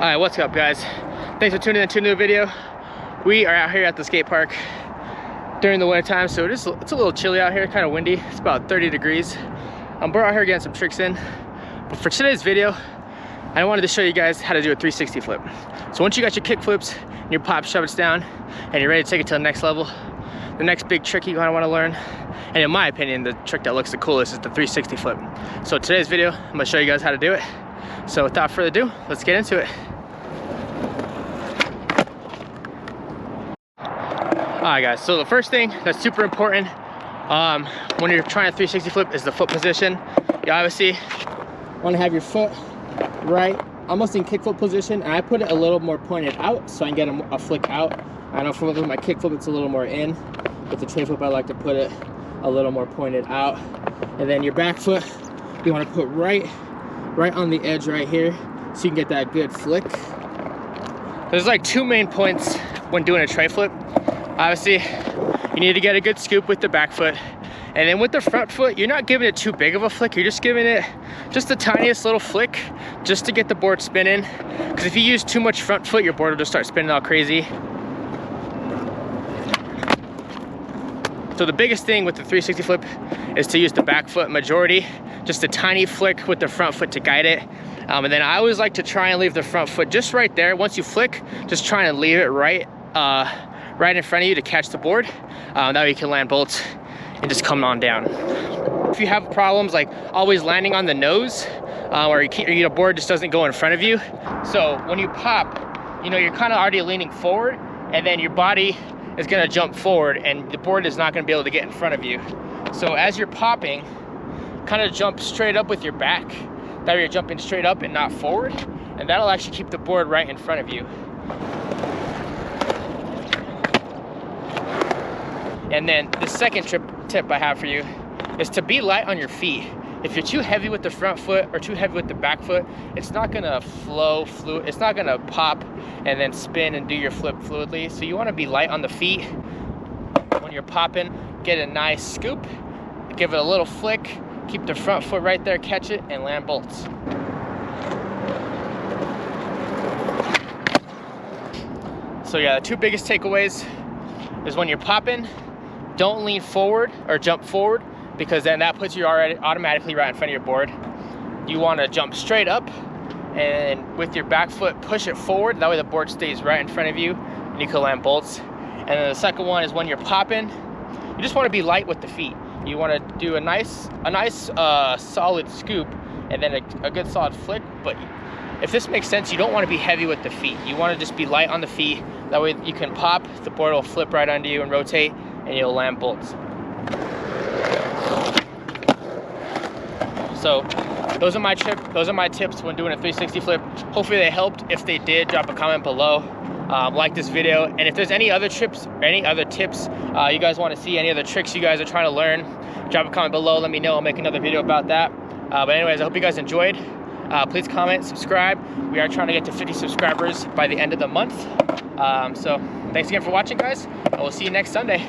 Alright, what's up guys? Thanks for tuning in to a new video. We are out here at the skate park during the winter time, so it's a little chilly out here, kind of windy. It's about 30 degrees. We're out here getting some tricks in. But for today's video, I wanted to show you guys how to do a 360 flip. So once you got your kick flips and your pop shovels down and you're ready to take it to the next level, the next big trick you want to learn, and in my opinion, the trick that looks the coolest is the 360 flip. So today's video, I'm gonna show you guys how to do it. So without further ado, let's get into it. Alright guys, so the first thing that's super important when you're trying a 360 flip is the foot position. You obviously want to have your foot right almost in kickflip position, and I put it a little more pointed out so I can get a flick out. I know for my kickflip it's a little more in. With the tray flip I like to put it a little more pointed out. And then your back foot you want to put right on the edge right here so you can get that good flick. There's like two main points when doing a tray flip. Obviously you need to get a good scoop with the back foot, and then with the front foot you're not giving it too big of a flick, you're just giving it just the tiniest little flick just to get the board spinning, because if you use too much front foot your board will just start spinning all crazy. So the biggest thing with the 360 flip is to use the back foot majority, just a tiny flick with the front foot to guide it. And then I always like to try and leave the front foot just right there. Once you flick, just try and leave it right in front of you to catch the board. That way you can land bolts and just come on down. If you have problems like always landing on the nose, or your board just doesn't go in front of you, so when you pop, you're kind of already leaning forward, and then your body is going to jump forward and the board is not going to be able to get in front of you. So as you're popping, kind of jump straight up with your back. That way you're jumping straight up and not forward, and that'll actually keep the board right in front of you. And then the second tip I have for you is to be light on your feet. If you're too heavy with the front foot or too heavy with the back foot, it's not gonna flow fluid. It's not gonna pop and then spin and do your flip fluidly. So you wanna be light on the feet. When you're popping, get a nice scoop, give it a little flick, keep the front foot right there, catch it, and land bolts. So yeah, the two biggest takeaways is when you're popping, don't lean forward or jump forward, because then that puts you already automatically right in front of your board. You want to jump straight up and with your back foot push it forward, that way the board stays right in front of you and you can land bolts. And then the second one is when you're popping, you just want to be light with the feet. You want to do a nice solid scoop and then a good solid flick. But if this makes sense, you don't want to be heavy with the feet. You want to just be light on the feet. That way you can pop, the board will flip right under you and rotate, and you'll land bolts. So those are my tips when doing a 360 flip. Hopefully they helped. If they did, drop a comment below. Like this video, and if there's any other tips you guys want to see, any other tricks you guys are trying to learn, drop a comment below, let me know. I'll make another video about that. But anyways, I hope you guys enjoyed. Please comment, subscribe. We are trying to get to 50 subscribers by the end of the month. So thanks again for watching guys, and we'll see you next Sunday.